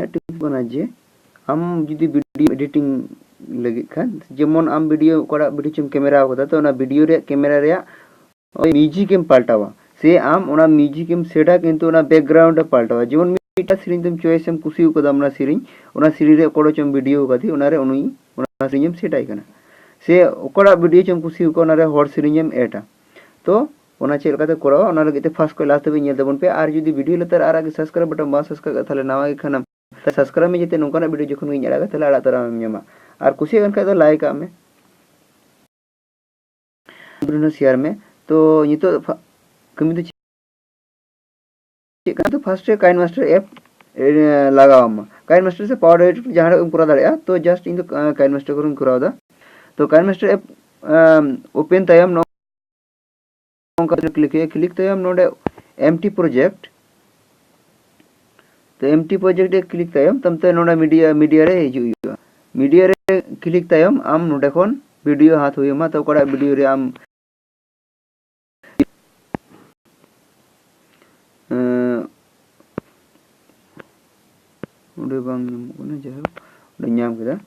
Tips बना जे आम जुदी video editing लगे खान जेमन आम वीडियो कोड़ा वीडियो चम कैमरा होता तो ना वीडियो रे कैमरा रे म्यूजिक एम पाल्टावा से आम ओना म्यूजिक एम सेटा किंतु ओना बैकग्राउंड पाल्टावा जेमन मिटा सिरिंग तुम चॉइस एम कुसी को दामना सिरिंग ओना सिरिंग रे कोड़ो चम वीडियो काथी ओना रे उनुई ओना सिरिंग एम सेटाई कना से ओकड़ा वीडियो चम कुसी को ओना रे हॉर सिरिंग एम एटा तो ओना चेक लगाते कोरावा ओना लगे फास्ट को लास्ट तबे नेल देबन पे आर जुदी वीडियो लेतर आर आगे सब्सक्राइब बटन बा सब्सक्राइब थाले नावा के खाना सब्सक्राइब में जेते नोंकाना वीडियो जखन गिन आड़ा थाले आड़ा तरा में ᱧᱟᱢᱟ और कुसी गन का तो लाइक आ में ब्रुनो शेयर में तो नितो कमी तो चेक तो फर्स्ट है काइंडमास्टर ऐप लगावा काइंडमास्टर से पावर एडिट जहां हम करा दाड़िया तो जस्ट इन काइंडमास्टर को कराव दा तो काइंडमास्टर ऐप ओपन तायम नो क्लिक तायम नोडे एमटी प्रोजेक्ट तो एमटी प्रोजेक्ट क्लिक तायम तमते नोडा मीडिया रे हिजुआ मीडिया रे क्लिक तायम आम नोडे खन वीडियो हाथ हुयमा तो कोड़ा वीडियो रे आम उडे बांग कोने जायो उडे ᱧᱟᱢ केदा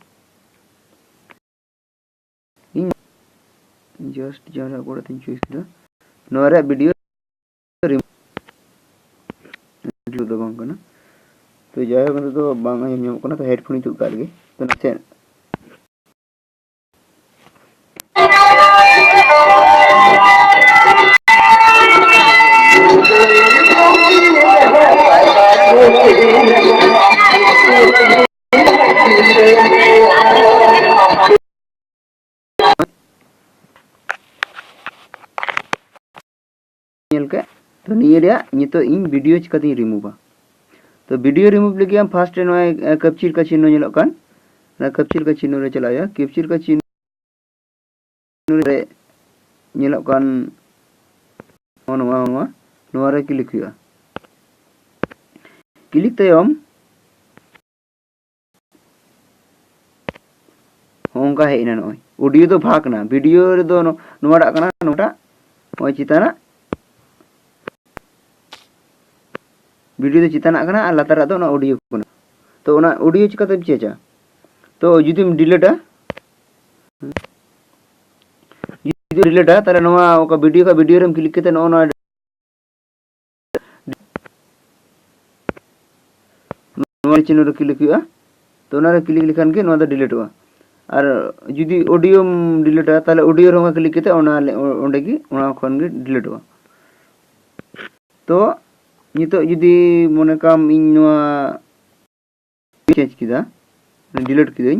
इन जस्ट जारा कोड़ा तिन चॉइस केदा नोरा वीडियो रिमूव दो बांग कना तो जायो तो बांग ᱧᱟᱢ कोना तो हेडफोन तु काट गे तो नसे तो निये नितो इन वीडियो चिकाती रिमूव तो वीडियो रिमूव लगे हम फास्ट नो कैप्चर का चिन्ह नेलो कान ना कैप्चर का चिन्ह रे चलाया कैप्चर का चिन्ह रे नेलो कान नोवा रे क्लिक हुआ क्लिक तयम होंका हेना नय ऑडियो तो भाग ना वीडियो रे दो नोवाडा कना नोटा ओय चिताना वीडियो तो चिताना कना और लातारा दो ना ऑडियो कना तो ओना ऑडियो चिकाते चेचा तो जुदिम डिलीटा जुदी डिलीटा ताले नोवा ओका वीडियो रेम क्लिक केते नोना नोवा चिन्ह रे क्लिक हुआ तो ओना रे क्लिक लिखान के नोवा दो डिलीट हुआ और जुदी ऑडियो डिलीटा ताले ऑडियो रे क्लिक केते ओना ओंडे की ओना खन गे डिलीट हुआ तो नितो जुदी मने काम इन नोवा चेंज किदा डिलीट किदई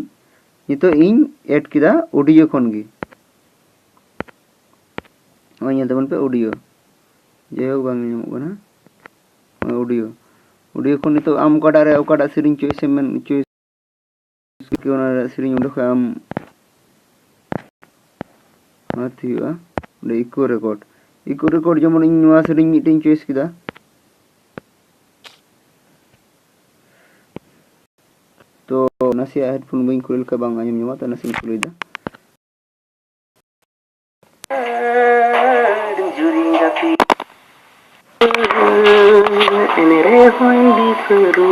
नितो इन ऐड किदा ऑडियो खन गे ओय नेल तबन पे ऑडियो जेहो बांग ᱧᱟᱢᱚᱜ कना ऑडियो खन नितो आम ओकाडा सिरिंग चॉइस में चॉइस के ओना सिरिंग उंडे आम हाथी हुआ उंडे इको रिकॉर्ड जेमन इन नोवा सिरिंग मिटिंग चॉइस किदा तो नसिया हेडफोन बइन खुलेल का बांग आंजम ᱧᱟᱢᱟ तो नसिन खुलेदा जुरिंगाती एनेरे होई बिसरू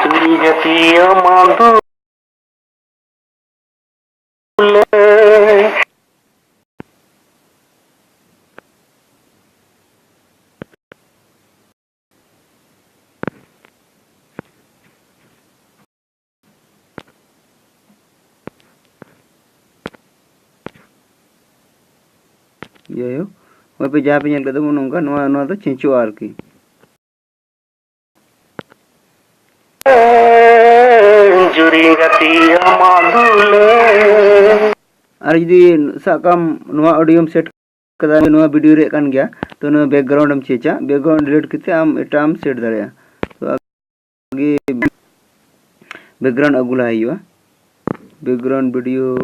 जुरिंगाती अमादो यो वहाँ पे जहाँ पे नेल कदम उनका नोआ तो चेंचो आर की और यदि साकाम नोआ ऑडियो सेट कदा नोआ वीडियो रे कान गया तो नोआ बैकग्राउंड हम चेचा बैकग्राउंड डिलीट करते हम एटाम सेट दाड़िया तो आगे बैकग्राउंड अगुला हुआ बैकग्राउंड वीडियो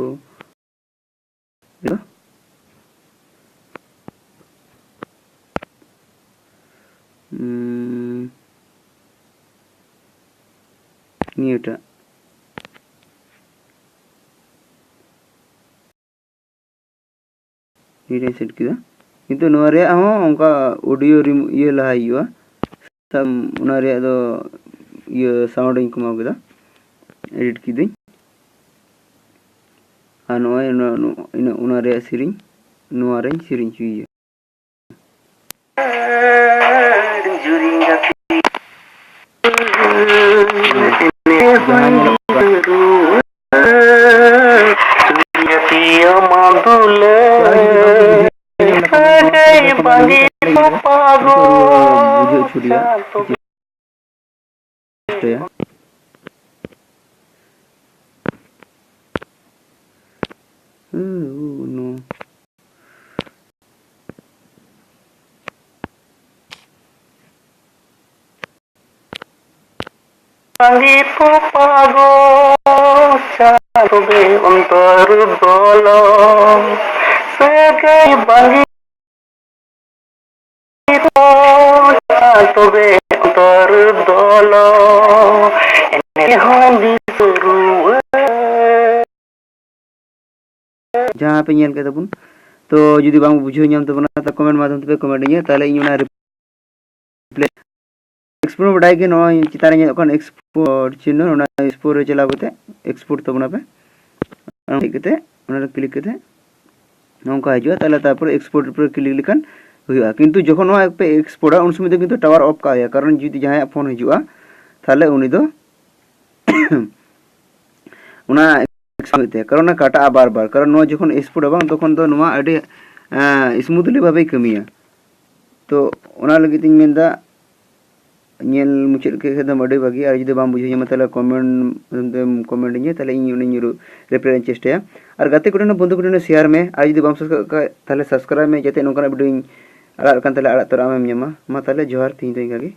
न्यूटा नीरे सेट किदा किंतु नोआ रे हो उनका ऑडियो ये लहा हुआ ᱚᱱᱟ ᱨᱮᱭᱟᱜ ᱫᱚ ᱤᱭᱟᱹ ᱥᱟᱣᱩᱱᱰ ᱤᱧ ᱠᱚᱢᱟᱣ ᱠᱮᱫᱟ, एडिट कीदिᱧ और नॉय रे सेरिंग नोआ रे Tsering चुइया no. Pangito pago cabe ontor dolom segai bangito cabe ontor dolom ene hondi seru जहाँ पे ñel keda bun तो जुदी बांग बुझियो ñam तबना ता कमेंट माध्यम ते कमेंट nya ताले ᱤᱧ ᱚᱱᱟ रिप्लाई एक्सपोर्ट बढ़ाई के नो चितारे ñe kon एक्सपोर्ट चिन्ह ओना एक्सपोर्ट रे चला कते एक्सपोर्ट तबना पे क्लिक कते ओना रे क्लिक कते नोंका हिजुआ ताले तारपर एक्सपोर्ट पर क्लिक लेखान हुआ किंतु जखन नो पे एक्सपोर्ट उन समय किंतु टावर ऑफ का है कारण जुदी जहां फोन हिजुआ ताले उनी दो ओना कारण काटा बार बार कारण नो जखन एक्सपोर्ट बांग तखन दो नुआ अडे स्मूथली भाबे कमिया तो ओना लगी तिन मेंदा ñel मुचेद के खदम अडे बागी और जुदी बाम बुझे ñama ताले कमेंट ñe ताले इन उनी ñुरु रिप्लाई चेष्टा और गाते कोडे बंधु कोडे शेयर में और जुदी बाम ताले सब्सक्राइब में जते नोकना वीडियो अड़ा कान ताले अड़ा तोरा में ñama मा ताले जोहार तीन तो